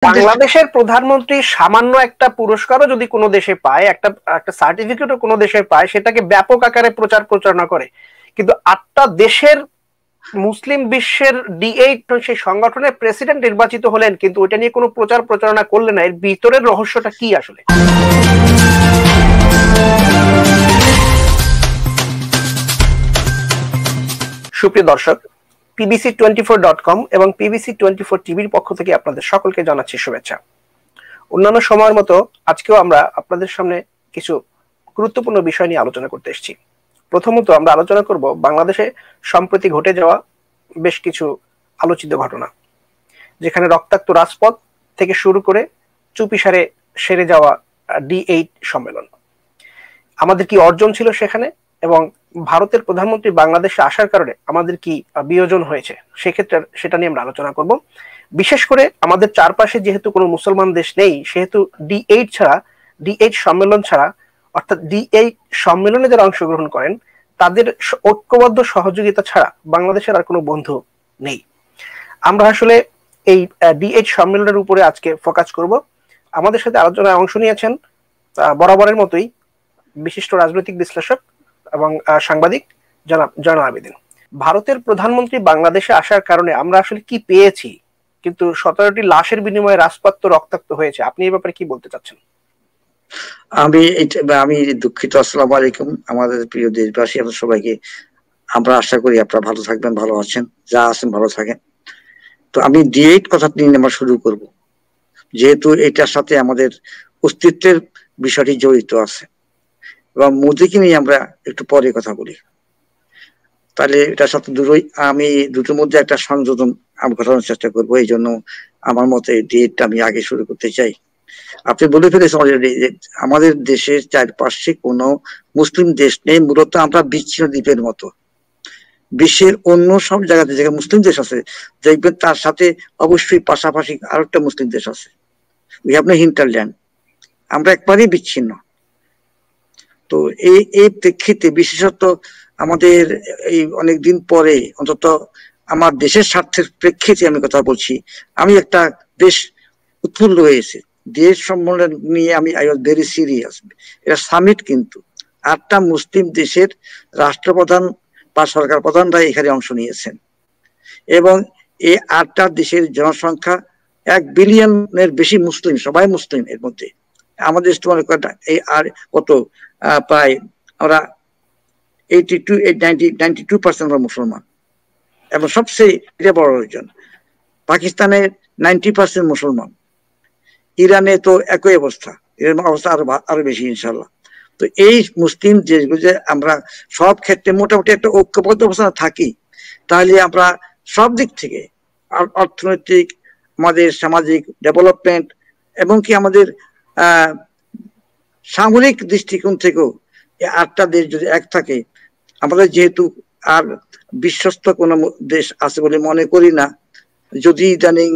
বাংলাদেশের প্রধানমন্ত্রী সামান্য একটা পুরস্কারও যদি কোনো দেশে পায়, একটা একটা সার্টিফিকেটও কোনো দেশে পায়, সেটাকে ব্যাপক আকারে প্রচার প্রচারণা করে। কিন্তু 8টা দেশের মুসলিম বিশ্বের D8 সেই সংগঠনের প্রেসিডেন্ট নির্বাচিত হলেন, কিন্তু ওইটা নিয়ে কোনো প্রচার প্রচারণা করলেন না। এর ভিতরের রহস্যটা কি আসলে? সুপ্রিয় দর্শক, PBC24.com এবং PBC24 টিভির পক্ষ থেকে আপনাদের সকলকে জানাচ্ছি শুভেচ্ছা। অন্যান্য সময়ের মতো আজকেও আমরা আপনাদের সামনে কিছু গুরুত্বপূর্ণ বিষয় নিয়ে আলোচনা করতে এসেছি। প্রথমত আমরা আলোচনা করব বাংলাদেশে সম্প্রতি ঘটে যাওয়া বেশ কিছু আলোচিত ঘটনা, যেখানে রক্তাক্ত রাজপথ থেকে শুরু করে চুপিসারে সেরে যাওয়া D8 সম্মেলন। আমাদের কি অর্জন ছিল সেখানে, এবং ভারতের প্রধানমন্ত্রী বাংলাদেশে আসার কারণে আমাদের কি বিয়োজন হয়েছে, সেক্ষেত্রে সেটা নিয়ে আমরা আলোচনা করব। বিশেষ করে আমাদের চারপাশে যেহেতু কোনো মুসলমান দেশ নেই, সেহেতু D8 সম্মেলন ছাড়া, অর্থাৎ D8 সম্মেলনে যারা অংশগ্রহণ করেন তাদের ঐক্যবদ্ধ সহযোগিতা ছাড়া বাংলাদেশের আর কোনো বন্ধু নেই। আমরা আসলে এই D8 সম্মেলনের উপরে আজকে ফোকাস করব। আমাদের সাথে আলোচনায় অংশ নিয়েছেন বরাবরের মতোই বিশিষ্ট রাজনৈতিক বিশ্লেষক এবং সাংবাদিক জনাব জয়নাল আবেদিন। ভারতের প্রধানমন্ত্রী বাংলাদেশে আসার কারণে আমরা আসলে কি পেয়েছি, কিন্তু 17টি লাশের বিনিময়ে রাজপথ তো রক্তাক্ত হয়েছে। আপনি এই ব্যাপারে কি বলতে চাচ্ছেন? আমি দুঃখিত। আসসালামু আলাইকুম আমাদের প্রিয় দেশবাসী, আপনাদের সবাইকে। আমরা আশা করি আপনারা ভালো থাকবেন, ভালো আছেন, যা আছেন ভালো থাকেন। তো আমি D8 কথা নিয়ে আমরা শুরু করব, যেহেতু এটার সাথে আমাদের অস্তিত্বের বিষয়টি জড়িত আছে, এবং মোদিকে নিয়ে আমরা একটু পরে কথা বলি। তাহলে এটার সাথে আমি দুটোর মধ্যে একটা সংযোজন ঘটানোর চেষ্টা করবো। এই জন্য আমার মতে D8 আমি আগে শুরু করতে চাই। আপনি বলে ফেলেছেন অলরেডি যে আমাদের দেশের চারপাশে কোনো মুসলিম দেশ নেই। মূলত আমরা বিচ্ছিন্ন দ্বীপের মতো। বিশ্বের অন্য সব জায়গাতে যেখানে মুসলিম দেশ আছে, দেখবেন তার সাথে অবশ্যই পাশাপাশি আরেকটা মুসলিম দেশ আছে। We have no hinterland. আমরা একবারেই বিচ্ছিন্ন। তো এই প্রেক্ষিতে বিশেষত আমাদের এই অনেকদিন পরে, অন্তত আমার দেশের স্বার্থের প্রেক্ষিতে আমি কথা বলছি, আমি একটা বেশ উৎফুল্ল হয়েছে। দেশ সম্মেলন নিয়ে আই ওয়াজ ভেরি সিরিয়াস। এটা সামিট, কিন্তু 8টা মুসলিম দেশের রাষ্ট্রপ্রধান বা সরকার প্রধানরা এখানে অংশ নিয়েছেন, এবং এই 8টা দেশের জনসংখ্যা 1 বিলিয়নের বেশি মুসলিম, সবাই মুসলিম। এর মধ্যে আমাদের এই আর কত প্রায় আমরা 92% আমরা মুসলমান, এবং সবচেয়ে এটা বড় রিজন। পাকিস্তানের 90% মুসলমান, ইরানে তো একই অবস্থা, ইরানের অবস্থা আরো বেশি ইনশাল্লাহ। তো এই মুসলিম দেশগুলো আমরা সব ক্ষেত্রে মোটামুটি একটা ঐক্যবদ্ধ অবস্থানে থাকি, তাহলে আমরা সব দিক থেকে অর্থনৈতিক, আমাদের সামাজিক ডেভেলপমেন্ট, এবং কি আমাদের সামরিক দৃষ্টিকোণ থেকেও এই 8টা দেশ যদি এক থাকে, আমাদের যেহেতু আর বিশ্বস্ত কোনো দেশ আছে বলে মনে করি না। যদি ইদানিং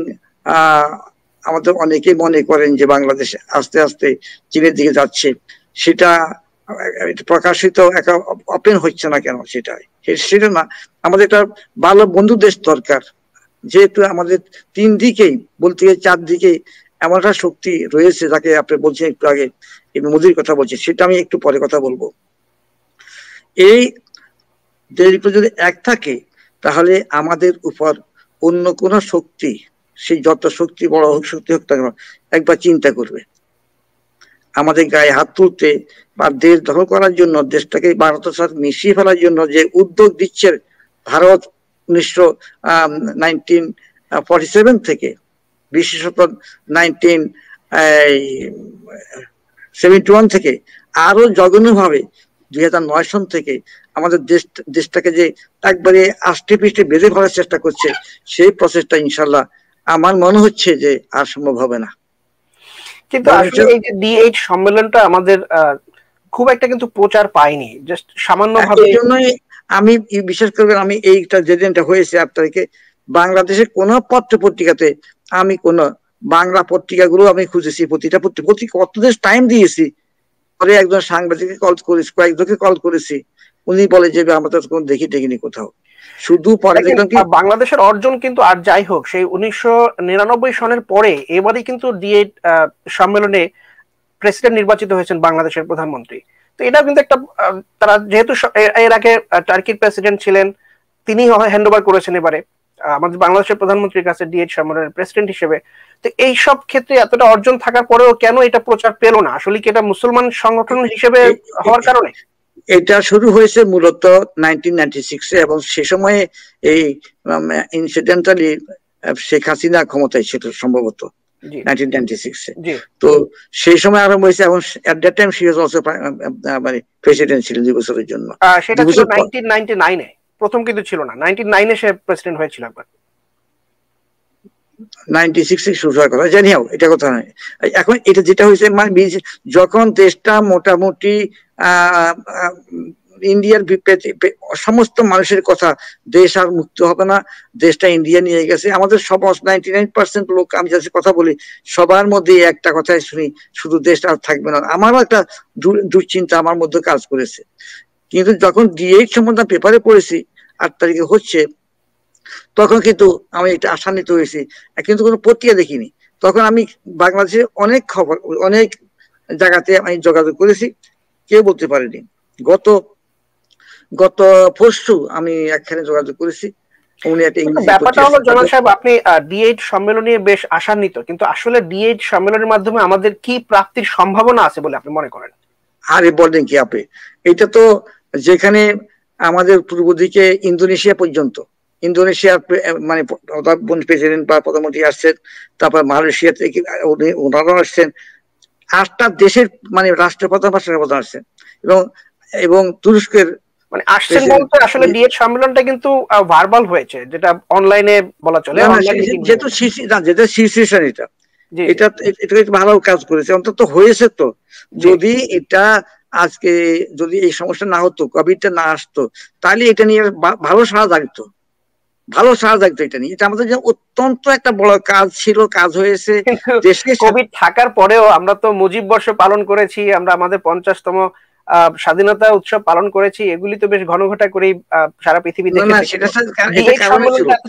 আমাদের অনেকেই মনে করেন যে বাংলাদেশ আস্তে আস্তে চীনের দিকে যাচ্ছে, সেটা প্রকাশিত ওপেন হচ্ছে না কেন, সেটা না। আমাদের একটা ভালো বন্ধু দেশ দরকার, যেহেতু আমাদের 3 দিকেই, বলতে গেলে 4 দিকেই এমন একটা শক্তি রয়েছে, যাকে আপনি বলছেন একটু আগে মোদির কথা বলছি, সেটা আমি একটু পরে কথা বলবো। এই দেশগুলো যদি এক থাকে, তাহলে আমাদের উপর অন্য কোন শক্তি, সেই যত শক্তি, বড় হোক শক্তি হোক না কেন, একবার চিন্তা করবে আমাদের গায়ে হাত তুলতে বা দেশ দখল করার জন্য, দেশটাকে ভারতের সাথে মিশিয়ে ফেলার জন্য যে উদ্যোগ দিচ্ছে ভারত 1947 থেকে, বিশেষত 1971 থেকে, আরো জঘন্যভাবে 2009 সন থেকে আমাদের দেশটাকে যে একবারে আষ্টে পৃষ্ঠে বেঁধে ফেলার চেষ্টা করছে, সেই প্রসেসটা ইনশাল্লাহ আমার মনে হচ্ছে যে আর সম্ভব হবে না। কিন্তু আসলে এই যে D8 সম্মেলনটা আমাদের খুব একটা কিন্তু প্রচার পায়নি, জাস্ট সামান্য ভাবে। এই জন্যই আমি বিশেষ করে আমি এইটা যেদিনটা হয়েছে 8 তারিখে, বাংলাদেশের কোন পত্র পত্রিকাতে আমি কোন বাংলা পত্রিকাগুলো আমি খুঁজেছি, প্রতিটা পত্রিকা কত দেশ টাইম দিয়েছি। পরে একজন সাংবাদিককে কল করেছি, কয়েকজনকে কল করেছি, উনি বলে যে আমরা তো কোনো দেখিনি কোথাও। শুধু পরে দেখলাম কি বাংলাদেশের অর্জন কিন্তু আর যাই হোক সেই 1999 সনের পরে এবারই কিন্তু D8 সম্মেলনে প্রেসিডেন্ট নির্বাচিত হয়েছেন বাংলাদেশের প্রধানমন্ত্রী। তো এটা কিন্তু একটা তারা যেহেতু এর আগে টার্কির প্রেসিডেন্ট ছিলেন, তিনি হ্যান্ড ওভার করেছেন এবারে আমাদের বাংলাদেশের প্রধানমন্ত্রীর কাছে D8 সম্মেলনের প্রেসিডেন্ট হিসেবে। তো এই সব ক্ষেত্রে এতটা অর্জন থাকার পরেও কেন এটা প্রচার পেল না? আসলে কি এটা মুসলমান সংগঠন হিসেবে হওয়ার কারণে? এটা শুরু হয়েছে মূলত 1996-এ, এবং সে সময়ে এই ইনসিডেন্টালি শেখ হাসিনা ক্ষমতায় ছিল সম্ভবত 1996-এ। তো সেই সময় আরম্ভ হয়েছে, এবং at that time she was also মানে প্রেসিডেন্ট ছিলেন 2 বছরের জন্য। সেটা ছিল 1999-এ, প্রথম কিন্তু ছিল না, 1999-এ সে প্রেসিডেন্ট হয়েছিল একবার। 96-এ শুরু হওয়ার কথা, জানি হোক এটা কথা নয়। এখন এটা যেটা হয়েছে মানে যখন দেশটা মোটামুটি ইন্ডিয়ার সমস্ত মানুষের কথা, দেশ আর মুক্ত হবে না, দেশটা ইন্ডিয়া নিয়ে গেছে, আমাদের সমস্ত 99% লোক আমি যাদের কথা বলি সবার মধ্যে একটা কথাই শুনি, শুধু দেশটা আর থাকবে না। আমারও একটা দুশ্চিন্তা আমার মধ্যে কাজ করেছে। কিন্তু যখন D8 সম্বন্ধে পেপারে পড়েছি 8 তারিখে হচ্ছে, তখন কিন্তু আমি এটা আশান্বিত হয়েছি, কিন্তু কোনো পত্রিকা দেখিনি। তখন আমি বাংলাদেশের অনেক খবর, অনেক জায়গাতে আমি যোগাযোগ করেছি, কেউ বলতে পারেনি। গত পরশু আমি একখানে যোগাযোগ করেছি, উনি একটা ইংরেজি ব্যাপারটা হলো জনাব সাহেব, আপনি D8 সম্মেলন নিয়ে বেশ আশান্বিত, কিন্তু আসলে D8 সম্মেলনের মাধ্যমে আমাদের কি প্রাপ্তির সম্ভাবনা আছে বলে আপনি মনে করেন? আরে বলেন কি আপনি, এটা তো যেখানে আমাদের পূর্ব দিকে ইন্দোনেশিয়া পর্যন্ত, ইন্দোনেশিয়ার মানে প্রেসিডেন্ট বা প্রধানমন্ত্রী আসছেন, তারপর মালয়েশিয়া থেকে ওনারাও আসছেন, 8টা দেশের মানে রাষ্ট্রপ্রধান বা সেনাপ্রধান আসছেন, এবং তুরস্কের মানে আসছেন বলতে আসলে D8 সম্মেলনটা কিন্তু ভার্বাল হয়েছে, যেটা অনলাইনে বলা চলে। যেহেতু এটা এটা ভালো কাজ করেছে, অন্তত হয়েছে। তো যদি এটা আজকে যদি এই সমস্যা না হতো, কোভিডটা না আসতো, তাহলে এটা নিয়ে ভালো সাড়া জাগতো, এটা নিয়ে। এটা আমাদের অত্যন্ত একটা বড় কাজ ছিল, কাজ হয়েছে। কোভিড থাকার পরেও আমরা তো মুজিব বর্ষ পালন করেছি, আমরা আমাদের 50তম স্বাধীনতা উৎসব পালন করেছি, এগুলি তো বেশ ঘনঘটা করেই সারা পৃথিবী দেখেছে।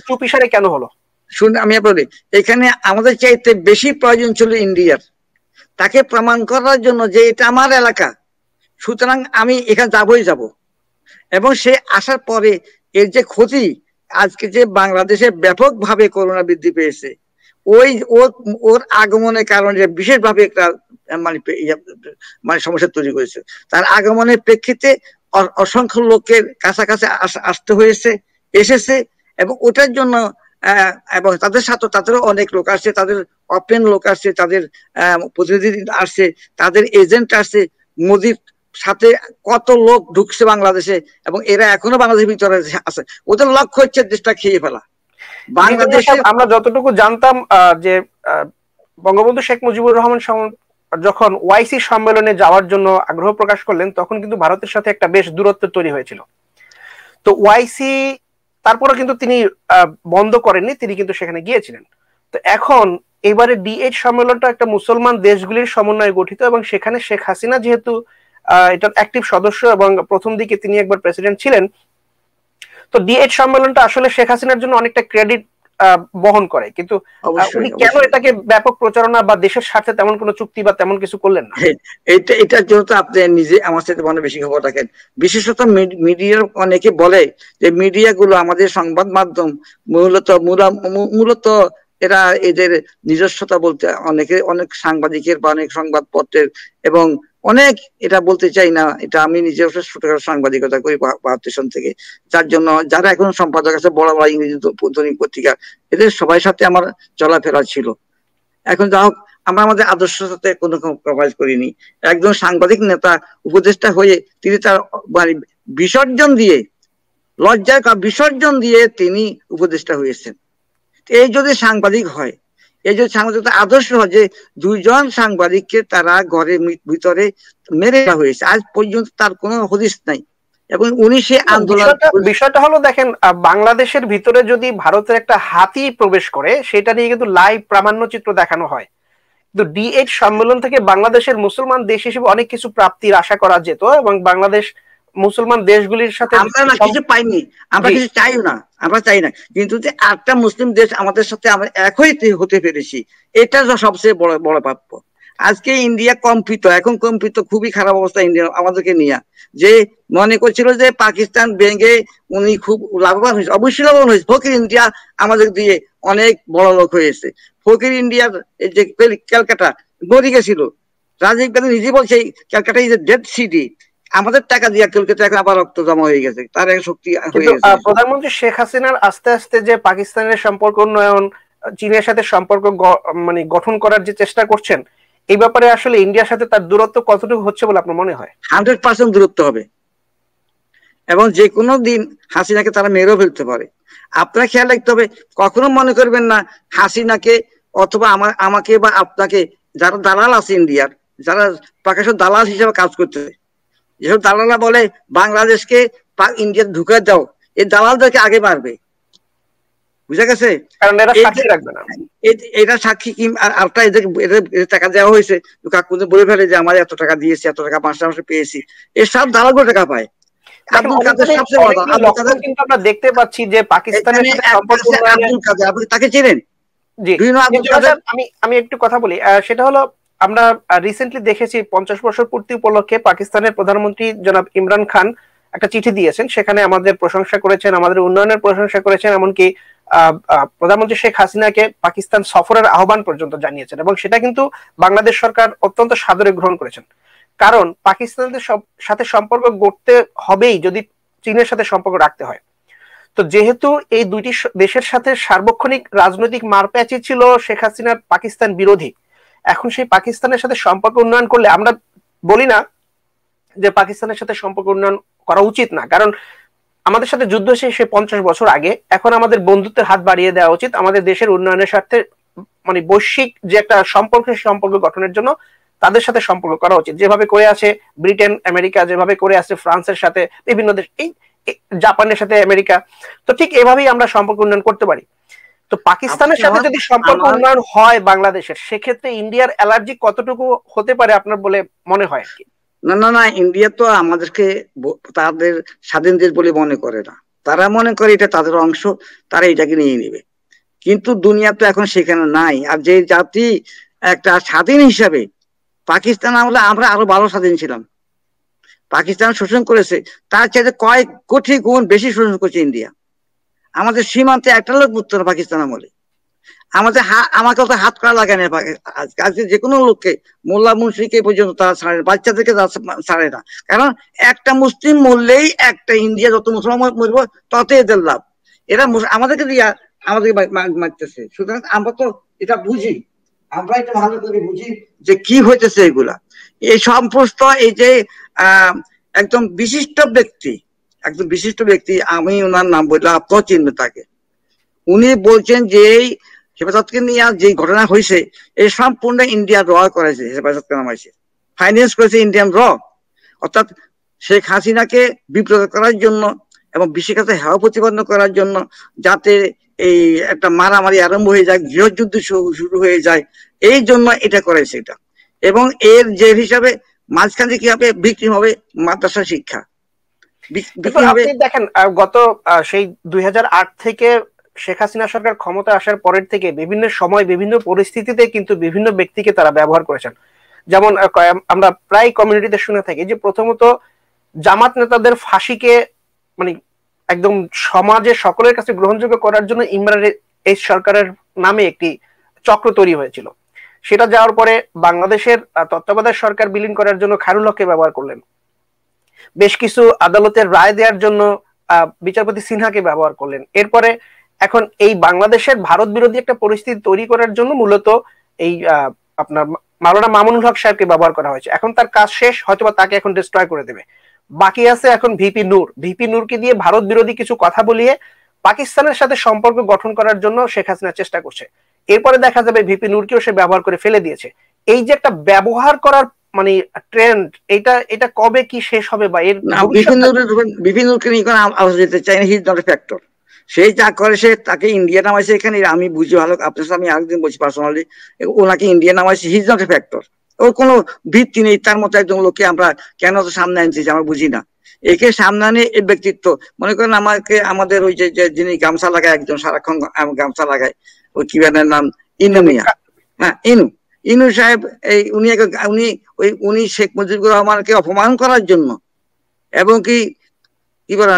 চুপিসারে কেন হলো? শুনে আমি বলি, এখানে আমাদের চাইতে বেশি প্রয়োজন ছিল ইন্ডিয়ার, তাকে প্রমাণ করার জন্য যে এটা আমার এলাকা, সুতরাং আমি এখানে যাব। এবং সে আসার পরে এর যে ক্ষতি, আজকে যে বাংলাদেশে ব্যাপকভাবে করোনা বৃদ্ধি পেয়েছে, ওর আগমনের কারণে বিশেষভাবে একটা মানে সমস্যা তৈরি করেছে। তার আগমনের প্রেক্ষিতে অসংখ্য লোকের কাছাকাছি আসতে হয়েছে, এসেছে, এবং ওটার জন্য এবং তাদের সাথে তাদেরও অনেক লোক আসছে, তাদের ওপেন লোক আসছে, তাদের প্রতিনিধি আসছে, তাদের এজেন্ট আসছে, মোদির সাথে কত লোক ঢুকছে বাংলাদেশে, এবং এরা এখনো বাংলাদেশের ভিতরে আছে। ওদের লক্ষ্য হচ্ছে দেশটা খেয়ে ফেলা। বাংলাদেশে আমরা যতটুকু জানতাম যে বঙ্গবন্ধু শেখ মুজিবুর রহমান যখন ওয়াইসি সম্মেলনে যাওয়ার জন্য আগ্রহ প্রকাশ করলেন, তখন কিন্তু ভারতের সাথে একটা বেশ দূরত্ব তৈরি হয়েছিল। তো ওয়াইসি তারপরে কিন্তু তিনি বন্ধ করেননি, তিনি কিন্তু সেখানে গিয়েছিলেন। তো এখন এবারে D8 সম্মেলনটা একটা মুসলমান দেশগুলির সমন্বয়ে গঠিত, এবং সেখানে শেখ হাসিনা যেহেতু এটার অ্যাক্টিভ সদস্য এবং প্রথম দিকে তিনি একবার প্রেসিডেন্ট ছিলেন, তো D8 সম্মেলনটা আসলে শেখ হাসিনার জন্য অনেকটা ক্রেডিট বহন করে। কিন্তু উনি কেন এটাকে ব্যাপক প্রচারণা বা দেশের স্বার্থে তেমন কোনো চুক্তি বা তেমন কিছু করলেন না? এটার জন্য তো আপনি নিজে আমার সাথে মনে বেশি খবর রাখেন। বিশেষত মিডিয়ার অনেকে বলে যে মিডিয়াগুলো, আমাদের সংবাদ মাধ্যম মূলত এরা এদের নিজস্বতা বলতে অনেক সাংবাদিকের বা অনেক সংবাদপত্রের, এবং অনেক, এটা বলতে চাই না, এটা আমি নিজে ছোটখাটো সাংবাদিকতা করি 72 সন থেকে, যার জন্য যারা এখন সম্পাদক আছে বড় বড় ইংরেজি দৈনিক পত্রিকা, এদের সবাই সাথে আমার চলাফেরা ছিল। এখন যা হোক, আমরা আমাদের আদর্শের সাথে কোনো কম্প্রোমাইজ করিনি। একজন সাংবাদিক নেতা উপদেষ্টা হয়ে তিনি তার বিসর্জন দিয়ে, লজ্জার বিসর্জন দিয়ে তিনি উপদেষ্টা হয়েছেন। এই যদি সাংবাদিক হয়, এই যে সাংবাদিক আদর্শ হয় যে 2 জন সাংবাদিককে তারা ঘরের ভিতরে মেরে দেওয়া হয়েছে, আজ পর্যন্ত তার কোনো হদিস নাই। এবং উনি সে আন্দোলন, বিষয়টা হলো দেখেন, বাংলাদেশের ভিতরে যদি ভারতের একটা হাতি প্রবেশ করে, সেটা নিয়ে কিন্তু লাইভ প্রামাণ্য চিত্র দেখানো হয়। কিন্তু D8 সম্মেলন থেকে বাংলাদেশের মুসলমান দেশ হিসেবে অনেক কিছু প্রাপ্তির আশা করা যেত, এবং বাংলাদেশ মুসলমান দেশগুলির সাথে আমরা না কিছু পাইনি, আমরা কিছু চাইও না, আমরা চাই না, কিন্তু যে 8টা মুসলিম দেশ আমাদের সাথে আমরা এক হতে পেরেছি, এটা সবচেয়ে বড় বড় প্রাপ্য। আজকে ইন্ডিয়া কম্পিত, এখন কম্পিত, খুবই খারাপ অবস্থা ইন্ডিয়া আমাদেরকে নিয়ে, যে মনে করছিল যে পাকিস্তান ভেঙে উনি খুব লাভবান হয়েছে, অবশ্যই লাভবান হয়েছে। ফকির ইন্ডিয়া আমাদের দিয়ে অনেক বড় লোক হয়েছে। ফকির ইন্ডিয়ার যে ক্যালকাটা মরে গেছিল, রাজীব গান্ধী নিজে বলছে Calcutta is a dead city, আমাদের টাকা দিয়ে কলকাতা এখন আবার রক্ত জমা হয়ে গেছে, তার এক শক্তি হয়ে গেছে। প্রধানমন্ত্রী শেখ হাসিনার আস্তে আস্তে যে পাকিস্তানের সম্পর্ক উন্নয়ন, চীনের সাথে সম্পর্ক মানে গঠন করার যে চেষ্টা করছেন, এই ব্যাপারে আসলে ইন্ডিয়ার সাথে তার দূরত্ব কতটুকু হচ্ছে বলে আপনার মনে হয়? 100% দূরত্ব হবে, এবং যে কোনো দিন হাসিনাকে তারা মেরেও ফেলতে পারে। আপনার খেয়াল রাখতে হবে, কখনো মনে করবেন না হাসিনাকে অথবা আমাকে বা আপনাকে, যারা দালাল আছে ইন্ডিয়ার, যারা প্রকাশ্য দালাল হিসেবে কাজ করতেছে, যেসব দালালরা বলে বাংলাদেশকে ইন্ডিয়া ঢুকে দাও, এই দালালদেরকে আগে মারবে, বুঝা গেছে? কারণ এরা সাক্ষী রাখবে না, এটা সাক্ষী কি আরটা এদের টাকা দেওয়া হয়েছে, কাকুদের বলে ফেলে যে আমার এত টাকা দিয়েছি, এত টাকা মাসে মাসে পেয়েছি, এর সব দালালগুলো টাকা পায়। আব্দুল কাদের সবচেয়ে বড়, আব্দুল কাদের কিন্তু আমরা দেখতে পাচ্ছি যে পাকিস্তানের সাথে সম্পর্ক আব্দুল কাদের, আপনি তাকে চেনেন? জি, আমি একটু কথা বলি, সেটা হলো আমরা রিসেন্টলি দেখেছি 50 বছর পূর্তি উপলক্ষে পাকিস্তানের প্রধানমন্ত্রী জনাব ইমরান খান একটা চিঠি দিয়েছেন, সেখানে আমাদের প্রশংসা করেছেন, আমাদের উন্নয়নের প্রশংসা করেছেন, এমনকি প্রধানমন্ত্রী শেখ হাসিনাকে পাকিস্তান সফরের আহ্বান পর্যন্ত জানিয়েছেন, এবং সেটা কিন্তু বাংলাদেশ সরকার অত্যন্ত সাদরে গ্রহণ করেছেন। কারণ পাকিস্তানের সাথে সম্পর্ক গড়তে হবেই যদি চীনের সাথে সম্পর্ক রাখতে হয়। তো যেহেতু এই দুইটি দেশের সাথে সার্বক্ষণিক রাজনৈতিক মারপ্যাচি ছিল শেখ হাসিনার পাকিস্তান বিরোধী, এখন সেই পাকিস্তানের সাথে সম্পর্ক উন্নয়ন করলে, আমরা বলি না যে পাকিস্তানের সাথে সম্পর্ক উন্নয়ন করা উচিত না, কারণ আমাদের সাথে যুদ্ধ শেষে 50 বছর আগে, এখন আমাদের বন্ধুত্বের হাত বাড়িয়ে দেওয়া উচিত আমাদের দেশের উন্নয়নের স্বার্থে, মানে বৈশ্বিক যে একটা সম্পর্ক গঠনের জন্য তাদের সাথে সম্পর্ক করা উচিত, যেভাবে করে আছে ব্রিটেন, আমেরিকা, যেভাবে করে আছে ফ্রান্সের সাথে বিভিন্ন দেশ, এই জাপানের সাথে আমেরিকা। তো ঠিক এভাবেই আমরা সম্পর্ক উন্নয়ন করতে পারি। তো পাকিস্তানের সাথে যদি সম্পর্ক উন্নয়ন হয় বাংলাদেশের, সেক্ষেত্রে ইন্ডিয়ার অ্যালার্জি কতটুকু হতে পারে আপনার বলে মনে হয়? না না না, ইন্ডিয়া তো আমাদেরকে তাদের স্বাধীন দেশ বলে মনে করে না, তারা মনে করে এটা তাদের অংশ, তারা এটাকে নিয়ে নেবে। কিন্তু দুনিয়া তো এখন সেখানে নাই। আর যে জাতি একটা স্বাধীন হিসাবে, পাকিস্তান আমলে আমরা আরো ভালো স্বাধীন ছিলাম, পাকিস্তান শোষণ করেছে, তার চাইতে কয়েক কোটি গুণ বেশি শোষণ করছে ইন্ডিয়া। আমাদের সীমান্তে একটা লোক মুক্ত না পাকিস্তান আমলে, আমাকে তো হাত করা লাগে না আজকে, যে কোনো লোককে, মোল্লা মুন্সিকে পর্যন্ত তারা ছাড়ে না, বাচ্চাদেরকে ছাড়ে না। কারণ একটা মুসলিম মরলেই একটা ইন্ডিয়া যত মুসলমান মরবো তত এদের লাভ, এরা আমাদেরকে দিয়া আমাদেরকে মারতেছে। সুতরাং আমরা তো এটা বুঝি, আমরা এটা ভালো করে বুঝি যে কি হইতেছে এগুলা। এই সমস্ত এই যে একদম বিশিষ্ট ব্যক্তি, আমি ওনার নাম বললাম, আপনার চিনবে তাকে, উনি বলছেন যে হেফাজতকে নিয়ে যে ঘটনা হয়েছে এই সম্পূর্ণ ইন্ডিয়া র করেছে, হেফাজতকে নামাইছে, ফাইন্যান্স করেছে ইন্ডিয়ান র, অর্থাৎ শেখ হাসিনাকে বিব্রত করার জন্য এবং বিশ্বের কাছে হেওয়া প্রতিপন্ন করার জন্য, যাতে এই একটা মারামারি আরম্ভ হয়ে যায়, গৃহযুদ্ধ শুরু হয়ে যায়, এই জন্য এটা করেছে এটা। এবং এর যে হিসাবে মাঝখানে কি হবে, বিক্রি হবে মাদ্রাসা শিক্ষা। আপনি দেখেন গত সেই 2008 থেকে শেখ হাসিনা সরকার ক্ষমতা আসার পরের থেকে বিভিন্ন সময় বিভিন্ন পরিস্থিতিতে কিন্তু বিভিন্ন ব্যক্তিকে তারা ব্যবহার করেছেন। যেমন আমরা প্রায় কমিউনিটিতে শুনে থাকি যে প্রথমত জামাত নেতাদের ফাঁসিকে মানে একদম সমাজে সকলের কাছে গ্রহণযোগ্য করার জন্য ইমরানের এই সরকারের নামে একটি চক্র তৈরি হয়েছিল। সেটা যাওয়ার পরে বাংলাদেশের তত্ত্বাবধায়ক সরকার বিলীন করার জন্য খায়রুল হককে ব্যবহার করলেন। বেশ কিছু আদালতের রায় দেওয়ার জন্য বিচারপতি সিনহাকে ব্যবহার করলেন। এরপরে এখন এই বাংলাদেশের ভারত বিরোধী একটা পরিস্থিতি তৈরি করার জন্য মূলত এই আপনার মাওলানা মামুনুল হক সাহেবকে ব্যবহার করা হয়েছে। এখন তার কাজ শেষ, হয়তোবা তাকে এখন ডিস্ট্রয় করে দেবে। বাকি আছে এখন ভিপি নূরকে দিয়ে ভারত বিরোধী কিছু কথা বলিয়ে পাকিস্তানের সাথে সম্পর্ক গঠন করার জন্য শেখ হাসিনা চেষ্টা করছে। এরপরে দেখা যাবে ভিপি নূরকেও সে ব্যবহার করে ফেলে দিয়েছে। এই যে একটা ব্যবহার করার মানে ট্রেন্ড, এটা কবে কি শেষ হবে? বা এর বিভিন্ন আওয়াজ দিতে চাই না, he is not a factor. সে যা করে, সে তাকে ইন্ডিয়া নামাইছে এখানে, আমি বুঝি ভালো, আপনার সাথে আমি আরেকদিন বলছি পার্সোনালি, ওনাকে ইন্ডিয়া নামাইছে, he is not a factor. ওর কোনো ভিত্তি নেই, তার মতো একজন লোককে আমরা কেন সামনে আনছি আমরা বুঝি না। একে সামনে আনে এই ব্যক্তিত্ব। মনে করেন আমাদের ওই যে যিনি গামছা লাগায়, একজন সারাক্ষণ গামছা লাগায়, ওই কি নাম, ইনু মিয়া। হ্যাঁ, ইনু সাহেব, এই উনি শেখ মুজিবুর রহমানকে অপমান করার জন্য, এবং কি বলা,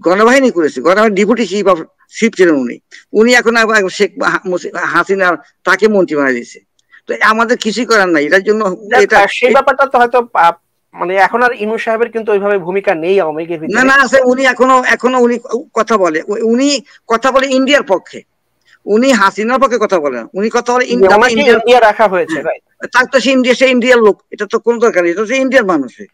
গণবাহিনী করেছে, গণবাহিনী ডেপুটি চিফ ছিলেন উনি এখন শেখ হাসিনা তাকে মন্ত্রী বানিয়ে দিয়েছে। তো আমাদের কিছুই করার নাই এটার জন্য। সেই ব্যাপারটা তো হয়তো মানে এখন আর ইনু সাহেবের কিন্তু ওইভাবে ভূমিকা নেই আওয়ামী লীগের ভিতরে। না আছে, উনি এখনো উনি কথা বলে ইন্ডিয়ার পক্ষে, উনি হাসিনার পক্ষে কথা বলেন, উনি কথা বলে ইন্ডিয়া রাখা হয়েছে। তার তো সে ইন্ডিয়ার লোক, এটা তো কোনো দরকার নেই, এটা তো ইন্ডিয়ার মানুষের।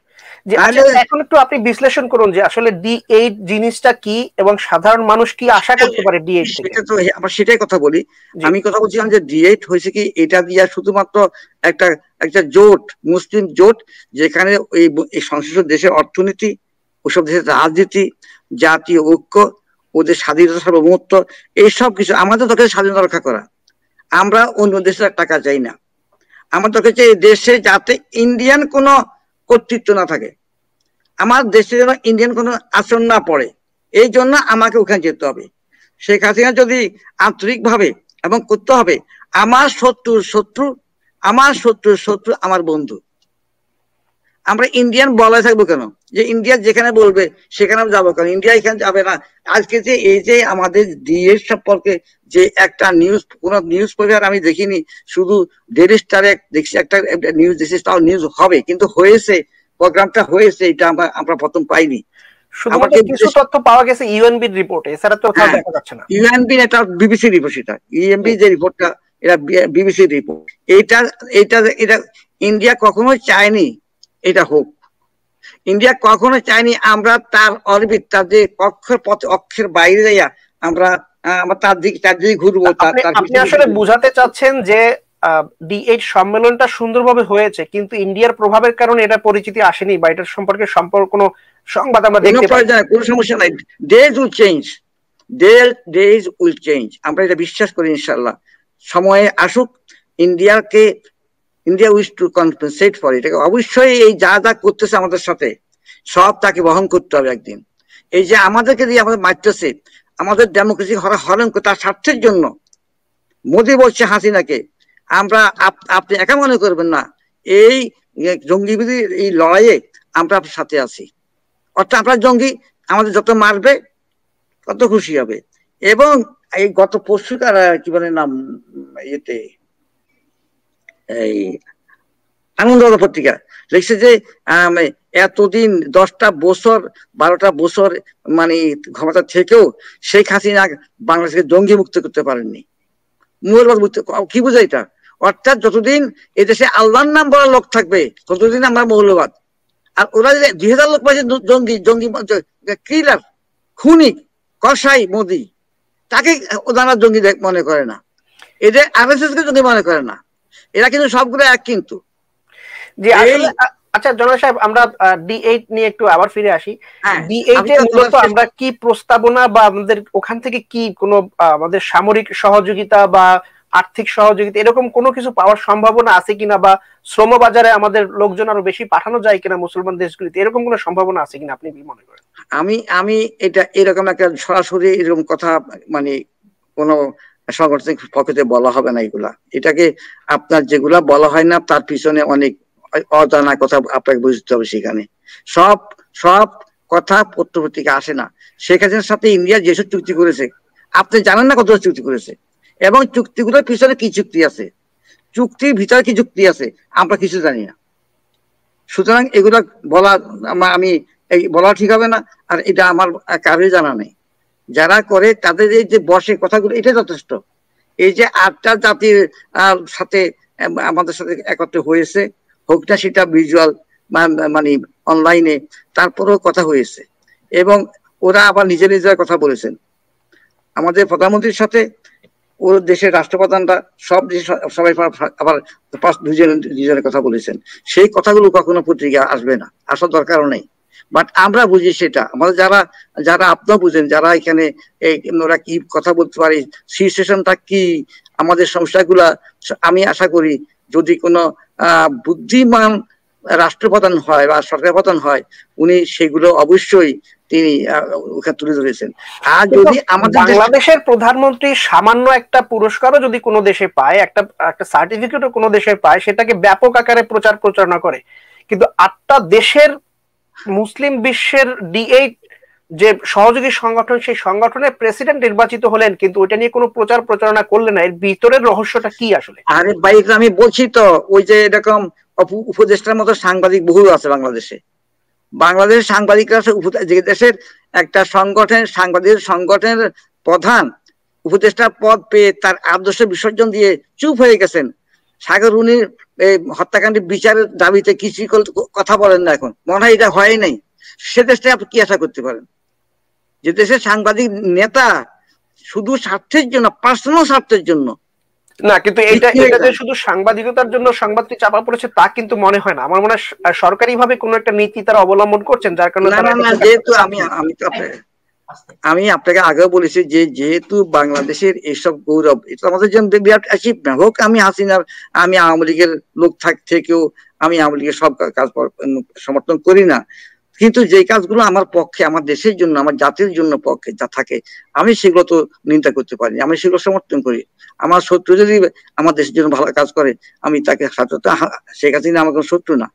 এখন একটু আপনি বিশ্লেষণ করুন যে আসলে D8 জিনিসটা কি এবং সাধারণ মানুষ কি আশা করতে পারে D8 থেকে। সেটা তো আমরা সেটাই কথা বলি। আমি কথা বলছিলাম যে D8 হয়েছে কি, এটা দিয়া শুধুমাত্র একটা জোট, মুসলিম জোট, যেখানে এই সংশ্লিষ্ট দেশের অর্থনীতি, ওসব দেশের রাজনীতি, জাতীয় ঐক্য, ওদের স্বাধীনতা, সার্বভৌমত্ব, এইসব কিছু। আমাদের দরকার স্বাধীনতা রক্ষা করা, আমরা অন্য দেশের টাকা চাই না। আমার দরকার হচ্ছে এই দেশে যাতে ইন্ডিয়ান কোনো কর্তৃত্ব না থাকে, আমার দেশে যেন ইন্ডিয়ান কোনো আচরণ না পড়ে, এই জন্য আমাকে ওখানে যেতে হবে। শেখ হাসিনা যদি আন্তরিকভাবে এবং করতে হবে, আমার শত্রুর শত্রু আমার বন্ধু। আমরা ইন্ডিয়ান বলা থাকবো কেন? যে ইন্ডিয়া যেখানে বলবে সেখানে যাবো কেন? ইন্ডিয়া এখানে যাবে না। আজকে যে এই যে আমাদের D8 সম্পর্কে যে একটা নিউজ পেপার আমি দেখিনি, শুধু ডেইলি স্টারে দেখছি একটা নিউজ দেখছি, তাও নিউজ হবে, কিন্তু হয়েছে, প্রোগ্রামটা হয়েছে, এটা আমরা প্রথম পাইনি। শুধুমাত্র কিছু তথ্য পাওয়া গেছে ইউএনবির রিপোর্টে, এছাড়া তো কোথাও দেখা যাচ্ছে না। ইউএনবি এটা বিবিসি রিপোর্ট, সেটা ইউএনবি যে রিপোর্টটা, এটা বিবিসি রিপোর্ট। এটা ইন্ডিয়া কখনো চায়নি এটা হোক। ইন্ডিয়া কখনো চায়নি আমরা তার অরবিট, তার যে অক্ষের বাইরে যাইয়া আমরা তার দিকে ঘুরবো। আপনি আসলে বুঝাতে চাচ্ছেন যে D8 সম্মেলনটা সুন্দরভাবে হয়েছে, কিন্তু ইন্ডিয়ার প্রভাবের কারণে এটা পরিচিতি আসেনি, বা এটার সম্পর্কে কোনো সংবাদ আমরা দেখতে পাই না। কোনো সমস্যা নাই, ডেজ উইল চেঞ্জ, আমরা এটা বিশ্বাস করি ইনশাআল্লাহ। সময়ে আসুক, India wish to compensate for it. অবশ্যই এই যা করতেছে আমাদের সাথে, সব তাকে বহন করতে হবে একদিন। এই যে আমাদেরকে দিয়ে আমাদের মারতেছে, আমাদের ডেমোক্রেসি হরণ করে, তার স্বার্থের জন্য মোদি বলছে হাসিনাকে, আপনি একা মনে করবেন না, এই জঙ্গিবাদী এই লড়াইয়ে আমরা আপনার সাথে আছি। অর্থাৎ আপনার জঙ্গি আমাদের যত মারবে তত খুশি হবে। এবং এই গত পরশুকার কি বলে নাম, ইয়েতে এই আনন্দবাজার পত্রিকা লিখছে যে এতদিন 10টা বছর 12টা বছর মানে ক্ষমতা থেকেও শেখ হাসিনা বাংলাদেশকে জঙ্গি মুক্ত করতে পারেননি, মৌলবাদ মুক্ত। কি বোঝায় এটা? অর্থাৎ যতদিন এদেশে আল্লাহর নাম বলার লোক থাকবে ততদিন আমরা মৌলবাদ। আর ওরা যে 2000 লোক পাইছে জঙ্গি কিলার, খুনি, কসাই মোদি, তাকে ওনারা জঙ্গি মনে করে না, এদের RSS কে জঙ্গি মনে করে না। এরা কিন্তু সবগুলো এক। কিন্তু আচ্ছা জনাব সাহেব, আমরা D8 নিয়ে একটু আবার ফিরে আসি। D8 এ মূলত আমরা কি প্রস্তাবনা, বা আমাদের ওখান থেকে কি কোনো আমাদের সামরিক সহযোগিতা বা আর্থিক সহযোগিতা এরকম কোনো কিছু পাওয়ার সম্ভাবনা আছে কিনা, বা শ্রম বাজারে আমাদের লোকজন আরো বেশি পাঠানো যায় কিনা মুসলমান দেশগুলিতে, এরকম কোনো সম্ভাবনা আছে কিনা আপনি কি মনে করেন? আমি এটা এরকম একটা সরাসরি এরকম কথা মানে কোনো সাংগঠনিক পক্ষে বলা হবে না এগুলা। এটাকে আপনার যেগুলা বলা হয় না, তার পিছনে অনেক অজানা কথা আপনাকে বুঝতে হবে। সেখানে সব কথা পত্র-পত্রিকা আসে না। শেখ হাসিনার সাথে ইন্ডিয়া যেসব চুক্তি করেছে, আপনি জানেন না কত চুক্তি করেছে, এবং চুক্তিগুলোর পিছনে কি চুক্তি আছে, চুক্তির ভিতরে কি চুক্তি আছে, আমরা কিছু জানি না। সুতরাং এগুলা বলা বলা ঠিক হবে না, আর এটা আমার কারোই জানা নেই। যারা করে তাদের এই যে বসে কথাগুলো, এটা যথেষ্ট। এই যে 8টা জাতির সাথে আমাদের সাথে একত্র হয়েছে, হোক না সেটা ভিজুয়াল মানে অনলাইনে, তারপরেও কথা হয়েছে। এবং ওরা আবার নিজের কথা বলেছেন আমাদের প্রধানমন্ত্রীর সাথে, ওর দেশের রাষ্ট্রপ্রধানরা, সব দেশে সবাই আবার দুজনের কথা বলেছেন। সেই কথাগুলো কখনো পত্রিকা আসবে না, আসার দরকারও নেই। বাট আমরা বুঝি সেটা, আমাদের যারা আপনারা বুঝেন, যারা এখানে ওরা কি কথা বলতে পারে, সিচুয়েশনটা কি, আমাদের সমস্যাগুলা। আমি আশা করি যদি কোনো বুদ্ধিমান রাষ্ট্রপ্রধান হয় বা সরকার প্রধান হয়, উনি সেগুলো অবশ্যই তিনি ওখানে তুলে ধরেছেন। আর যদি আমাদের বাংলাদেশের প্রধানমন্ত্রী সামান্য একটা পুরস্কারও যদি কোনো দেশে পায়, একটা একটা সার্টিফিকেটও কোনো দেশে পায়, সেটাকে ব্যাপক আকারে প্রচার প্রচারণা করে। কিন্তু 8টা দেশের মুসলিম বিশ্বের D8 যে সহযোগী সংগঠন, সেই সংগঠনের প্রেসিডেন্ট নির্বাচিত হলেন, কিন্তু ওইটা নিয়ে কোনো প্রচার প্রচারণা করলেন না। এর ভিতরের রহস্যটা কি আসলে? আরে ভাই, আমি বলছি তো, ওই যে এরকম উপদেষ্টার মতো সাংবাদিক বহু আছে বাংলাদেশে। বাংলাদেশের সাংবাদিকরা যে দেশের একটা সাংবাদিক সংগঠনের প্রধান উপদেষ্টা পদ পেয়ে তার আদর্শ বিসর্জন দিয়ে চুপ হয়ে গেছেন। সাগরুনির হত্যাকাণ্ডের বিচারের দাবিতে কিছু কথা বলেন না, এখন মনে হয় এটা হয় নাই। সে দেশটা আপনি কি আশা করতে পারেন? যে দেশের সাংবাদিক নেতা শুধু স্বার্থের জন্য, পার্সোনাল স্বার্থের জন্য। না, কিন্তু এটা যে শুধু সাংবাদিকতার জন্য সংবাদটি চাপা পড়েছে তা কিন্তু মনে হয় না। আমার মনে হয় সরকারি ভাবে কোনো একটা নীতি তারা অবলম্বন করছেন, যার কারণে যেহেতু আমি আপনাকে আগেও বলেছি যে যেহেতু বাংলাদেশের এইসব গৌরব, এটা আমাদের জন্য বিরাট অ্যাচিভমেন্ট। হোক আমি হাসিনার, আমি আওয়ামী লীগের লোক থেকেও আমি আওয়ামী লীগের সব কাজ সমর্থন করি না, কিন্তু যে কাজগুলো আমার পক্ষে, আমার দেশের জন্য, আমার জাতির জন্য পক্ষে যা থাকে, আমি সেগুলো তো নিন্দা করতে পারি, আমি সেগুলো সমর্থন করি। আমার শত্রু যদি আমার দেশের জন্য ভালো কাজ করে, আমি তাকে শেখ হাসিনা আমার কোনো শত্রু না,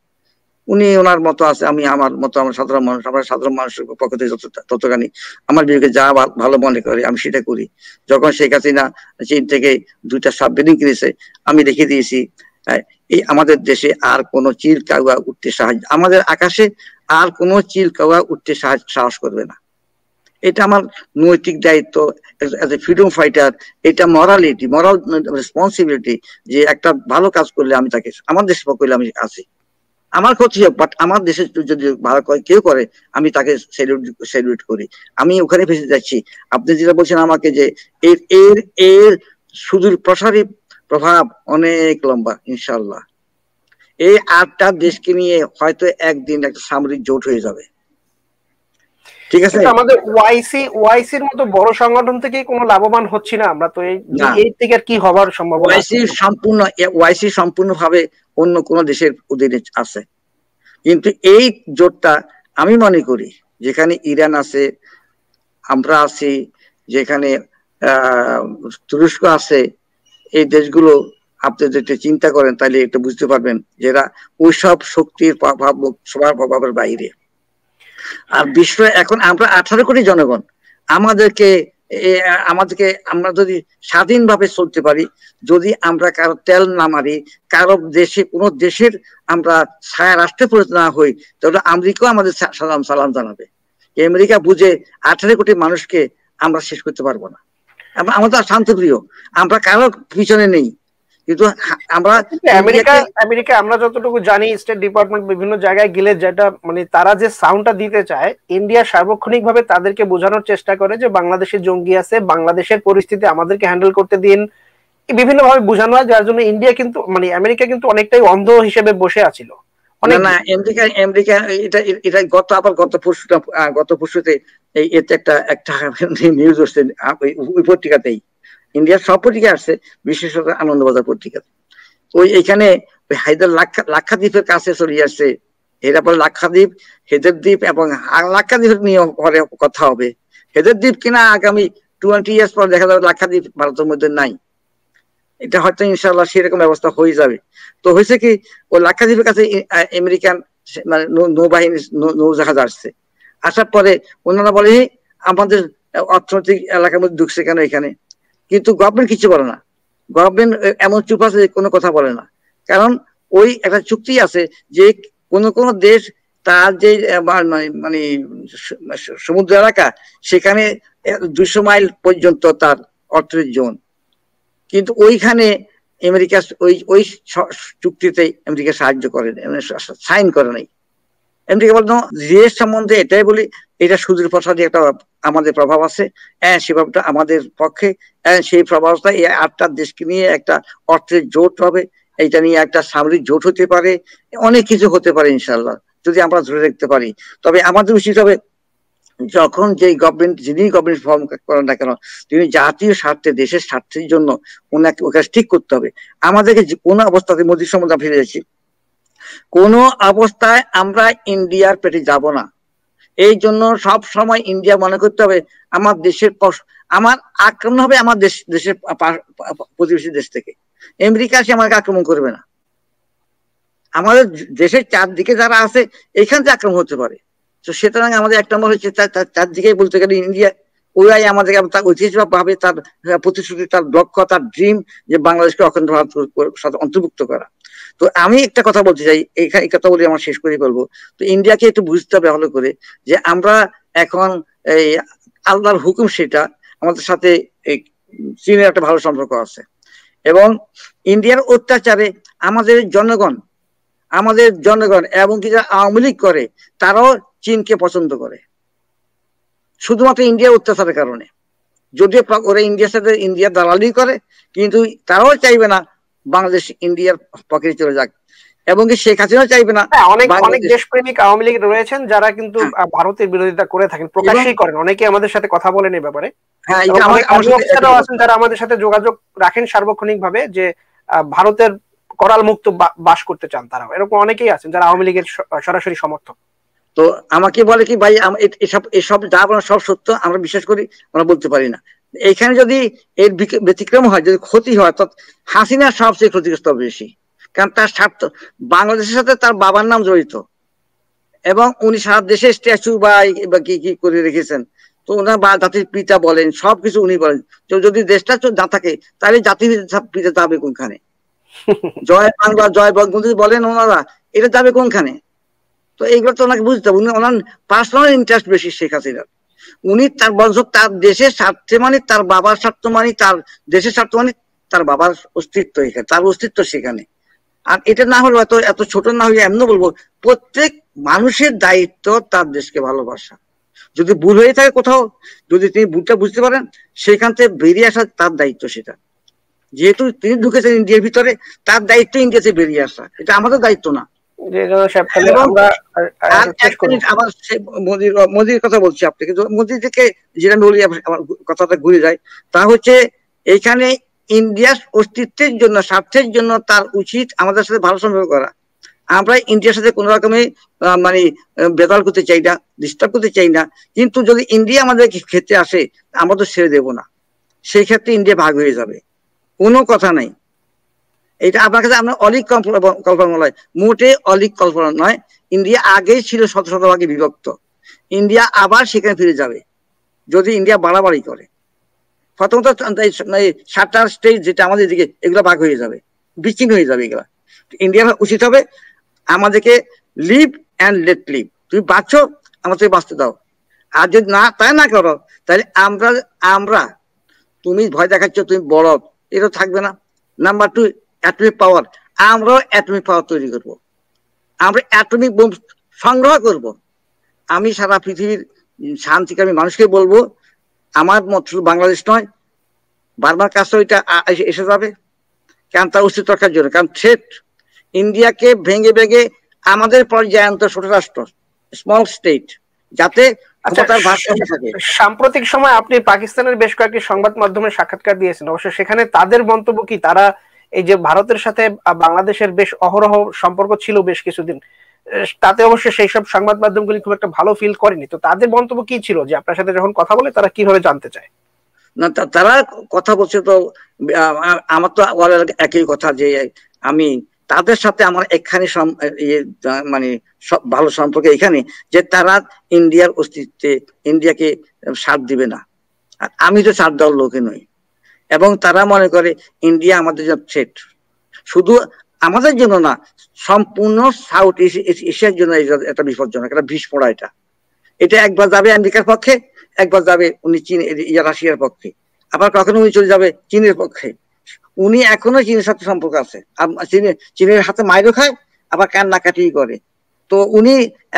উনি ওনার মতো আছে, আমি আমার মতো, আমার সাধারণ মানুষ, আমার সাধারণ মানুষের পক্ষ থেকে ততখানি আমার বিবেকে যা ভালো মনে করে আমি সেটা করি। যখন শেখ হাসিনা চীন থেকে 2টা সাবমেরিন কিনেছে, আমি রেখে দিয়েছি। এই আমাদের দেশে আর কোনো চিল কাউয়া উঠতে আমাদের আকাশে আর কোনো চিল কাউয়া উঠতে সাহস করবে না। এটা আমার নৈতিক দায়িত্ব এজ এ ফ্রিডম ফাইটার। এটা মোরাল রেসপন্সিবিলিটি, যে একটা ভালো কাজ করলে আমি তাকে, আমার দেশের পক্ষ হলে আমি আছি, আমার ক্ষতি হোক, বাট আমার দেশে যদি ভালো কেউ করে আমি তাকে স্যালুট করি। আমি ওখানে ফেসে যাচ্ছি। আপনি যেটা বলছেন আমাকে যে এর এর এর সুদূর প্রসারী প্রভাব অনেক লম্বা, ইনশাল্লাহ। এই 8টা দেশকে নিয়ে হয়তো একদিন একটা সামরিক জোট হয়ে যাবে, ঠিক আছে? আমাদের ওয়াইসির মতো বড় সংগঠন থেকে কোনো লাভবান হচ্ছি না আমরা, তো এই থেকে আর কি হবার সম্ভাবনা? ওয়াইসি সম্পূর্ণভাবে অন্য কোন দেশের অধীনে আছে, কিন্তু এই জোটটা আমি মনে করি যেখানে ইরান আছে, আমরা আছি, যেখানে তুরস্ক আছে, এই দেশগুলো আপনি যদি চিন্তা করেন তাহলে একটু বুঝতে পারবেন যেটা ওইসব শক্তির সবার প্রভাবের বাইরে। আর বিশ্ব এখন আমরা 18 কোটি জনগণ, আমাদেরকে আমরা যদি স্বাধীনভাবে চলতে পারি, যদি আমরা কারো তেল না মারি, কারো দেশে কোনো দেশের আমরা ছায়া রাষ্ট্রে পরিণত না হই, তাহলে আমেরিকাও আমাদের সালাম জানাবে। আমেরিকা বুঝে 18 কোটি মানুষকে আমরা শেষ করতে পারবো না। আমাদের শান্তপ্রিয়, আমরা কারো পিছনে নেই, কিন্তু আমরা আমেরিকা আমরা যতটুকু জানি, স্টেট ডিপার্টমেন্ট বিভিন্ন জায়গায় গেলে যেটা মানে তারা যে সাউন্ডটা দিতে চায়, ইন্ডিয়া সার্বক্ষণিক ভাবে তাদেরকে বোঝানোর চেষ্টা করে যে বাংলাদেশে জঙ্গি আছে, বাংলাদেশের পরিস্থিতি আমাদেরকে হ্যান্ডেল করতে দিন, বিভিন্ন ভাবে বোঝানো হয়, যার জন্য ইন্ডিয়া কিন্তু মানে আমেরিকা কিন্তু অনেকটাই অন্ধ হিসেবে বসে আছিল। না, আমেরিকা এটা গত পরশুতে এতে একটা নিউজ আসছে ওই পত্রিকাতেই, ইন্ডিয়ার সব পত্রিকা আসছে, বিশেষত আনন্দবাজার পত্রিকাতে। ওই এখানে হায়দার লাক্ষাদ্বীপের কাছে চলে আসছে, এরা পরে লাক্ষাদ্বীপ, হেদের দ্বীপ এবং লাক্ষাদ্বীপ নিয়ে পরে কথা হবে। হেদের দ্বীপ কিনা আগামী 20 ইয়ার্স পর দেখা যাবে লাক্ষাদ্বীপ ভারতের মধ্যে নাই। এটা হয়তো ইনশাল্লাহ সেরকম ব্যবস্থা হয়ে যাবে। তো হয়েছে কি, ওই লাক্ষাদ্বীপের কাছে আমেরিকান মানে নৌবাহিনী নৌজাহাজ আসছে, আসার পরে ওনারা বলে আমাদের অর্থনৈতিক এলাকার মধ্যে ঢুকছে কেন এখানে, কিন্তু গভর্নমেন্ট কিছু বলে না। গভর্নমেন্ট এমন চুপ আছে, কোনো কথা বলে না, কারণ ওই একটা চুক্তি আছে যে কোন দেশ তার যে মানে সমুদ্র এলাকা, সেখানে 200 মাইল পর্যন্ত তার অর্থনৈতিক জোন, কিন্তু ওইখানে আমেরিকা ওই চুক্তিতে আমেরিকা সাহায্য করে, সাইন করে নাই। আমেরিকা বলতো জিএস সম্বন্ধে এটাই বলি, এটা সুদূর প্রসারী একটা আমাদের প্রভাব আছে, সেই প্রভাবটা আমাদের পক্ষে, সেই প্রভাবটা এই 8টা দেশকে নিয়ে একটা অর্থের জোট হবে, এইটা নিয়ে একটা সামরিক জোট হতে পারে, অনেক কিছু হতে পারে ইনশাল্লাহ, যদি আমরা ধরে রাখতে পারি। তবে আমাদের উচিত হবে, যখন যে গভর্নমেন্ট, যিনি গভর্নমেন্ট ফর্ম করেন না কেন, তিনি জাতীয় স্বার্থে, দেশের স্বার্থের জন্য ওনাকে ঠিক করতে হবে। আমাদেরকে কোন অবস্থাতে মোদীর সম্বন্ধে ফিরে যাচ্ছি, কোন অবস্থায় আমরা ইন্ডিয়ার পেটে যাব না। এই জন্য সব সময় ইন্ডিয়া মনে করতে হবে আমার দেশের আমার আক্রমণ হবে আমার দেশের প্রতিবেশী দেশ থেকে। আমেরিকা সে আমাকে আক্রমণ করবে না। আমাদের দেশের চারদিকে যারা আছে এখান থেকে আক্রমণ হতে পারে। তো সুতরাং আমাদের এক নম্বর হচ্ছে চারদিকে বলতে গেলে ইন্ডিয়া, ওরাই আমাদেরকে তার ঐতিহ্যভাবে তার প্রতিশ্রুতি, তার লক্ষ্য, তার ড্রিম যে বাংলাদেশকে অখণ্ড ভারত সাথে অন্তর্ভুক্ত করা। তো আমি একটা কথা বলতে চাই, এই কথা বলে আমার শেষ করে বলবো। তো ইন্ডিয়াকে একটু বুঝতে হবে ভালো করে যে আমরা এখন এই আল্লাহর হুকুম, সেটা আমাদের সাথে চীনের একটা ভালো সম্পর্ক আছে, এবং ইন্ডিয়ার অত্যাচারে আমাদের জনগণ এবং কি যারা আওয়ামী লীগ করে তারাও চীনকে পছন্দ করে শুধুমাত্র ইন্ডিয়ার অত্যাচারের কারণে। যদিও ওরা ইন্ডিয়ার সাথে ইন্ডিয়ার দালালি করে, কিন্তু তারাও চাইবে না বাংলাদেশ ইন্ডিয়ার পকেটে চলে যাক, এবং কি শেখ হাসিনাও চাইবে না। অনেক দেশপ্রেমিক আওয়ামী লীগ রয়েছেন যারা কিন্তু ভারতের বিরোধিতা করে থাকেন, প্রকাশ্যই করেন। অনেকে আমাদের সাথে কথা বলেন এই ব্যাপারে। যারা আমাদের সাথে যোগাযোগ রাখেন সার্বক্ষণিক ভাবে যে ভারতের করাল মুক্ত বাস করতে চান, তারাও এরকম অনেকেই আছেন যারা আওয়ামী লীগের সরাসরি সমর্থক। তো আমাকে বলে কি ভাই এসব যা বলা সব সত্য, আমরা বিশ্বাস করি, আমরা বলতে পারি না। এইখানে যদি এর ব্যতিক্রম হয়, যদি ক্ষতি হয়, তো হাসিনার সবচেয়ে ক্ষতিগ্রস্ত বেশি, কারণ তার স্বার্থ বাংলাদেশের সাথে তার বাবার নাম জড়িত, এবং উনি সারা দেশে স্ট্যাচু বা কি কি করে রেখেছেন। তো ওনার জাতির পিতা বলেন, সবকিছু উনি বলেন। তো যদি দেশটা না থাকে তাহলে জাতির পিতা যাবে কোনখানে? জয় বাংলা জয় বঙ্গবন্ধু বলেন ওনারা, এটা যাবে কোনখানে? তো এইগুলো তো ওনাকে বুঝতে হবে। উনি ওনার পার্সোনাল ইন্টারেস্ট বেশি শেখ হাসিনার। উনি তার বংশ, তার দেশের স্বার্থে, মানে তার বাবার স্বার্থ, মানে তার দেশের স্বার্থ, মানে তার বাবার অস্তিত্ব এখানে, তার অস্তিত্ব সেখানে। আর এটা না হলে এত ছোট না হলে এমন বলবো, প্রত্যেক মানুষের দায়িত্ব তার দেশকে ভালোবাসা। যদি ভুল হয়ে থাকে কোথাও, যদি তিনি ভুলটা বুঝতে পারেন, সেখান থেকে বেরিয়ে আসা তার দায়িত্ব। সেটা যেহেতু তিনি ঢুকেছেন ইন্ডিয়ার ভিতরে, তার দায়িত্ব ইন্ডিয়া থেকে বেরিয়ে আসা, এটা আমাদের দায়িত্ব না। মোদির কথা বলছি আপনাকে, মোদি থেকে যেটা বলি আমার কথাটা ঘুরে যায়, তা হচ্ছে এইখানে ইন্ডিয়ার অস্তিত্বের জন্য, স্বার্থের জন্য তার উচিত আমাদের সাথে ভালো সম্পর্ক করা। আমরা ইন্ডিয়ার সাথে কোন রকমের মানে বেদল করতে চাই না, ডিস্টার্ব করতে চাই না, কিন্তু যদি ইন্ডিয়া আমাদের ক্ষেত্রে আসে আমরা তো ছেড়ে দেবো না। সেই ক্ষেত্রে ইন্ডিয়া ভাগ হয়ে যাবে, কোনো কথা নাই। এটা আপনার কাছে আপনার অলিক কল্পনা নয়, মোটে অলিক কল্পনা নয়। ইন্ডিয়া আগেই ছিল শতভাগে বিভক্ত, ইন্ডিয়া আবার সেখানে ফিরে যাবে যদি ইন্ডিয়া বাড়াবাড়ি করে। প্রথমত 7টা স্টেট যেটা আমাদের দিকে, এগুলো ভাগ হয়ে যাবে, বিচ্ছিন্ন হয়ে যাবে এগুলা। ইন্ডিয়ার উচিত হবে আমাদেরকে লিভ অ্যান্ড লেট লিভ, তুমি বাঁচো, আমাদের বাঁচতে দাও। আর যদি না তাই না করো, তাহলে আমরা তুমি ভয় দেখাচ্ছ তুমি বড়, এটা থাকবে না। নাম্বার 2, অ্যাটমিক পাওয়ার, আমরাও অ্যাটমিক পাওয়ার তৈরি করব, আমরা অ্যাটমিক বোম সংগ্রহ করব। আমি সারা পৃথিবীর শান্তিকামী মানুষকে বলবো, আমার মত শুধু বাংলাদেশ নয়, বারবার কাজটা ওইটা এসে যাবে, কারণ তার অস্তিত্ব রক্ষার জন্য। কারণ থ্রেট ইন্ডিয়াকে ভেঙে ভেঙে আমাদের পর্যায়ন্ত ছোট রাষ্ট্র, স্মল স্টেট, যাতে সাম্প্রতিক সময় আপনি পাকিস্তানের বেশ কয়েকটি সংবাদ মাধ্যমে সাক্ষাৎকার দিয়েছেন, অবশ্য সেখানে তাদের মন্তব্য কি, তারা এই যে ভারতের সাথে বাংলাদেশের বেশ অহরহ সম্পর্ক ছিল বেশ কিছুদিন, তাতে অবশ্য সেই সব সংবাদ মাধ্যমগুলি খুব একটা ভালো ফিল করেনি। তো তাদের মন্তব্য কি ছিল যে আপনার সাথে যখন কথা বলে তারা কিভাবে জানতে চায়? না, তারা কথা বলছে তো আমার তো একই কথা, যে আমি তাদের সাথে আমার এখানে মানে ভালো সম্পর্ক এখানে, যে তারা ইন্ডিয়ার অস্তিত্বে ইন্ডিয়াকে সাথ দিবে না। আর আমি তো সাথ দেওয়ার লোকে নই, এবং তারা মনে করে ইন্ডিয়া আমাদের জন্য থ্রেট, শুধু আমাদের জন্য না, সম্পূর্ণ সাউথ এশিয়ার জন্য এটা বিপজ্জনক, এটা বিষ পড়া। এটা একবার যাবে আমেরিকার পক্ষে, একবার যাবে উনি চীন রাশিয়ার পক্ষে, আবার কখনো উনি চলে যাবে চীনের পক্ষে। উনি এখনো চীনের সাথে সম্পর্ক আছে, চীনের হাতে মাইরও খায়, আবার কান্নাকাটি করে। তো উনি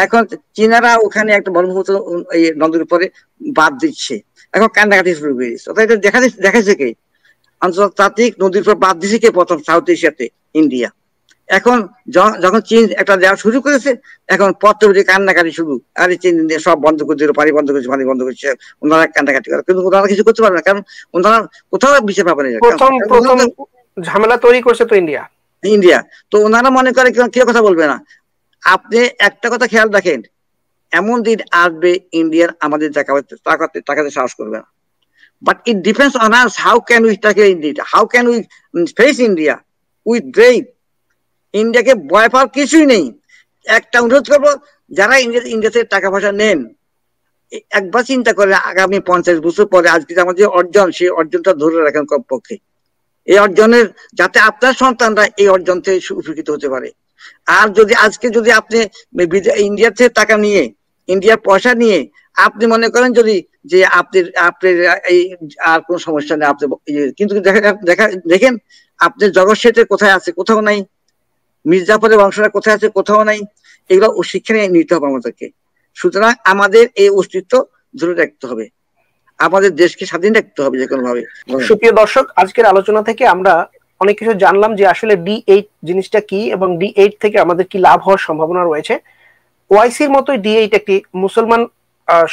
এখন চীনারা ওখানে একটা ব্রহ্মপুত্র নদীর উপরে বাদ দিচ্ছে, এখন কান্নাকাটি শুরু করে দিচ্ছে। এটা দেখাচ্ছে কে? আন্তর্জাতিক নদীর উপর বাদ দিচ্ছে কে প্রথম? সাউথ এশিয়াতে ইন্ডিয়া। এখন যখন চীন একটা দেওয়া শুরু করেছে, এখন পত্র কান্নাকাটি শুরু, আরে চীন সব বন্ধ করে দিল, পানি বন্ধ করেছে, পানি বন্ধ করছে, ওনারা কান্নাকাটি করে, কিন্তু ওনারা কিছু করতে পারে না, কারণ ওনারা কোথাও বিচার পাবে না। প্রথম ঝামেলা তৈরি করছে তো ইন্ডিয়া। ইন্ডিয়া। তো ওনারা মনে করে কেউ কথা বলবে না। আপনি একটা কথা খেয়াল রাখেন, এমন দিন আসবে ইন্ডিয়ার আমাদের টাকাতে সাহস করবে না। But it depends on us, how can we tackle India, how can we face India with brave. ইন্ডিয়াকে ভয় পাওয়ার কিছুই নেই। একটা অনুরোধ করবো, যারা ইন্ডিয়াতে টাকা পয়সা নেন, একবার চিন্তা করে আগামী 50 বছর পরে আজকে আমাদের অর্জন, সেই অর্জনটা ধরে রাখেন কমপক্ষে। এই অর্জনের যাতে আপনার সন্তানরা এই অর্জন থেকে উপকৃত হতে পারে। আর যদি আজকে যদি আপনি ইন্ডিয়ার থেকে টাকা নিয়ে, ইন্ডিয়ার পয়সা নিয়ে আপনি মনে করেন যদি যে আপনার এই আর কোন সমস্যা নেই আপনি, কিন্তু দেখেন আপনার জগৎ শেঠের কোথায় আছে, কোথাও নাই। মির্জাফরের বংশরা কোথায় আছে, কোথাও নাই। এগুলো শিক্ষা নিতে হবে আমাদেরকে। সুতরাং আমাদের এই অস্তিত্ব ধরে রাখতে হবে, আমাদের দেশকে স্বাধীন রাখতে হবে যে কোনো ভাবে। সুপ্রিয় দর্শক, আজকের আলোচনা থেকে আমরা অনেক কিছু জানলাম যে আসলে D8 জিনিসটা কি এবং D8 থেকে আমাদের কি লাভ হওয়ার সম্ভাবনা রয়েছে। ওআইসির মতোই D8 একটি মুসলমান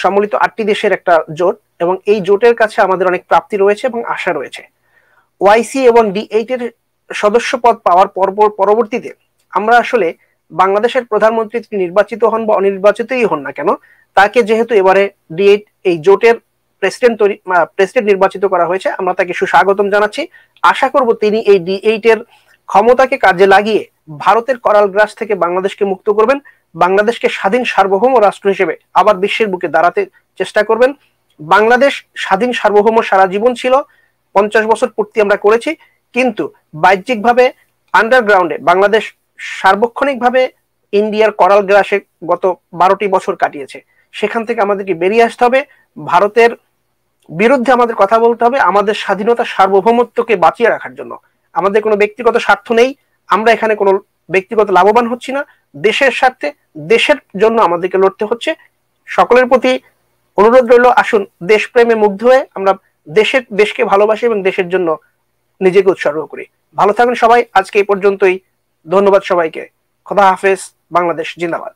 সম্মিলিত 8টি দেশের একটা জোট, এবং এই জোটের কাছে আমাদের অনেক প্রাপ্তি রয়েছে এবং আশা রয়েছে। ওআইসি এবং D8 এর সদস্য পদ পাওয়ার পরবর্তীতে আমরা আসলে বাংলাদেশের প্রধানমন্ত্রী নির্বাচিত হন বা অনির্বাচিতই হন না কেন, তাকে যেহেতু এবারে D8 এই জোটের প্রেসিডেন্ট নির্বাচিত করা হয়েছে, আমরা তাকে সুস্বাগতম জানাচ্ছি। আশা করব তিনি এই D8 এর ক্ষমতাকে কাজে লাগিয়ে ভারতের করাল গ্রাস থেকে বাংলাদেশকে মুক্ত করবেন, বাংলাদেশকে স্বাধীন সার্বভৌম রাষ্ট্র হিসেবে আবার বিশ্বের বুকে দাঁড়াতে চেষ্টা করবেন। বাংলাদেশ স্বাধীন সার্বভৌম সারা জীবন ছিল, 50 বছর পূর্তি আমরা করেছি, কিন্তু বাহ্যিকভাবে আন্ডারগ্রাউন্ডে বাংলাদেশ সার্বক্ষণিকভাবে ইন্ডিয়ার করাল গ্রাসে গত 12টি বছর কাটিয়েছে। সেখান থেকে আমাদেরকে বেরিয়ে আসতে হবে, ভারতের বিরুদ্ধে আমাদের কথা বলতে হবে, আমাদের স্বাধীনতা সার্বভৌমত্বকে বাঁচিয়ে রাখার জন্য। আমাদের কোনো ব্যক্তিগত স্বার্থ নেই, আমরা এখানে কোনো ব্যক্তিগত লাভবান হচ্ছি না, দেশের স্বার্থে দেশের জন্য আমাদেরকে লড়তে হচ্ছে। সকলের প্রতি অনুরোধ রইল, আসুন দেশপ্রেমে মুগ্ধ হয়ে আমরা দেশকে ভালোবাসি এবং দেশের জন্য নিজেকে উৎসর্গ করি। ভালো থাকবেন সবাই, আজকে এই পর্যন্তই। ধন্যবাদ সবাইকে। খোদা হাফেজ। বাংলাদেশ জিন্দাবাদ।